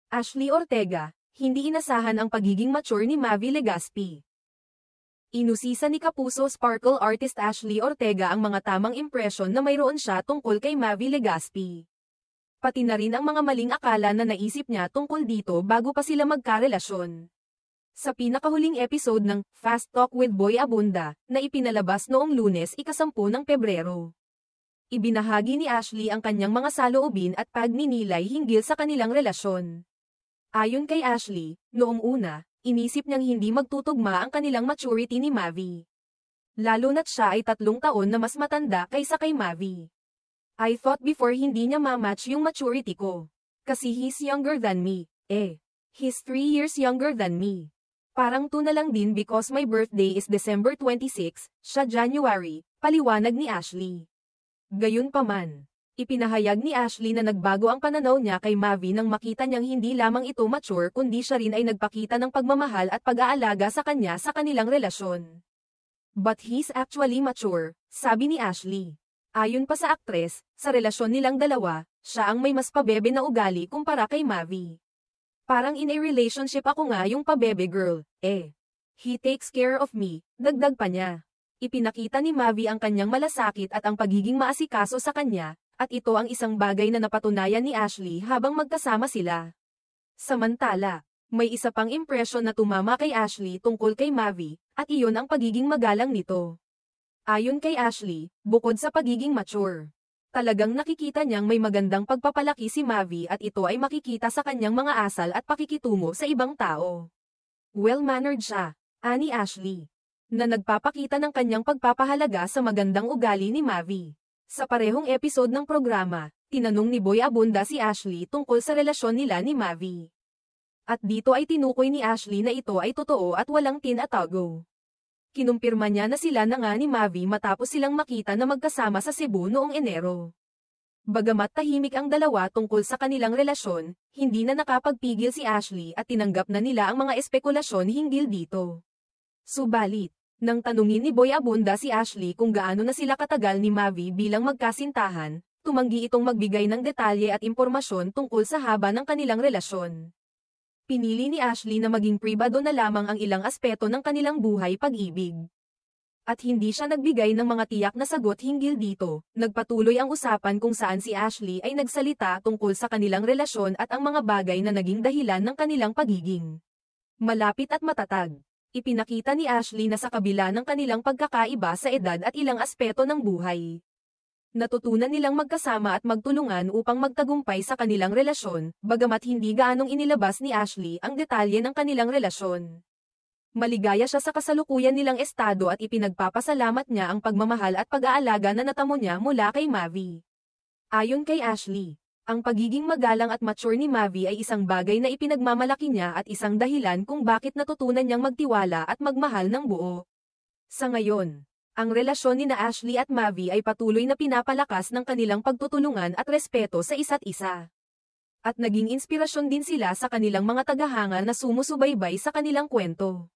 Ashley Ortega, hindi inasahan ang pagiging mature ni Mavi Legaspi. Inusisa ni Kapuso Sparkle artist Ashley Ortega ang mga tamang impresyon na mayroon siya tungkol kay Mavi Legaspi. Pati na rin ang mga maling akala na naisip niya tungkol dito bago pa sila magkarelasyon. Sa pinakahuling episode ng Fast Talk with Boy Abunda, na ipinalabas noong Lunes ika-10 ng Pebrero. Ibinahagi ni Ashley ang kanyang mga saloobin at pagninilay hinggil sa kanilang relasyon. Ayon kay Ashley, noong una, inisip niyang hindi magtutugma ang kanilang maturity ni Mavi. Lalo na't siya ay 3 taon na mas matanda kaysa kay Mavi. I thought before hindi niya ma-match yung maturity ko. Kasi he's younger than me, He's 3 years younger than me. Parang 2 na lang din because my birthday is December 26, siya January, paliwanag ni Ashley. Gayunpaman, ipinahayag ni Ashley na nagbago ang pananaw niya kay Mavi nang makita niyang hindi lamang ito mature kundi siya rin ay nagpakita ng pagmamahal at pag-aalaga sa kanya sa kanilang relasyon. But he's actually mature, sabi ni Ashley. Ayon pa sa aktres, sa relasyon nilang dalawa, siya ang may mas pabebe na ugali kumpara kay Mavi. Parang in a relationship ako nga yung pabebe girl, He takes care of me, dagdag pa niya. Ipinakita ni Mavi ang kanyang malasakit at ang pagiging maasikaso sa kanya, at ito ang isang bagay na napatunayan ni Ashley habang magkasama sila. Samantala, may isa pang impresyon na tumama kay Ashley tungkol kay Mavi, at iyon ang pagiging magalang nito. Ayon kay Ashley, bukod sa pagiging mature, talagang nakikita niyang may magandang pagpapalaki si Mavi at ito ay makikita sa kanyang mga asal at pakikitungo sa ibang tao. Well-mannered siya, ani Ashley, na nagpapakita ng kanyang pagpapahalaga sa magandang ugali ni Mavi. Sa parehong episode ng programa, tinanong ni Boy Abunda si Ashley tungkol sa relasyon nila ni Mavi. At dito ay tinukoy ni Ashley na ito ay totoo at walang tinatago. Kinumpirma niya na sila na nga ni Mavi matapos silang makita na magkasama sa Cebu noong Enero. Bagamat tahimik ang dalawa tungkol sa kanilang relasyon, hindi na nakapagpigil si Ashley at tinanggap na nila ang mga espekulasyon hinggil dito. Subalit, nang tanungin ni Boy Abunda si Ashley kung gaano na sila katagal ni Mavi bilang magkasintahan, tumanggi itong magbigay ng detalye at impormasyon tungkol sa haba ng kanilang relasyon. Pinili ni Ashley na maging pribado na lamang ang ilang aspeto ng kanilang buhay pag-ibig. At hindi siya nagbigay ng mga tiyak na sagot hinggil dito, nagpatuloy ang usapan kung saan si Ashley ay nagsalita tungkol sa kanilang relasyon at ang mga bagay na naging dahilan ng kanilang pagiging malapit at matatag. Ipinakita ni Ashley na sa kabila ng kanilang pagkakaiba sa edad at ilang aspeto ng buhay, natutunan nilang magkasama at magtulungan upang magtagumpay sa kanilang relasyon, bagamat hindi gaanong inilabas ni Ashley ang detalye ng kanilang relasyon. Maligaya siya sa kasalukuyan nilang estado at ipinagpapasalamat niya ang pagmamahal at pag-aalaga na natamo niya mula kay Mavi. Ayon kay Ashley, ang pagiging magalang at mature ni Mavi ay isang bagay na ipinagmamalaki niya at isang dahilan kung bakit natutunan niyang magtiwala at magmahal ng buo. Sa ngayon, ang relasyon ni Ashley at Mavi ay patuloy na pinapalakas ng kanilang pagtutulungan at respeto sa isa't isa. At naging inspirasyon din sila sa kanilang mga tagahanga na sumusubaybay sa kanilang kwento.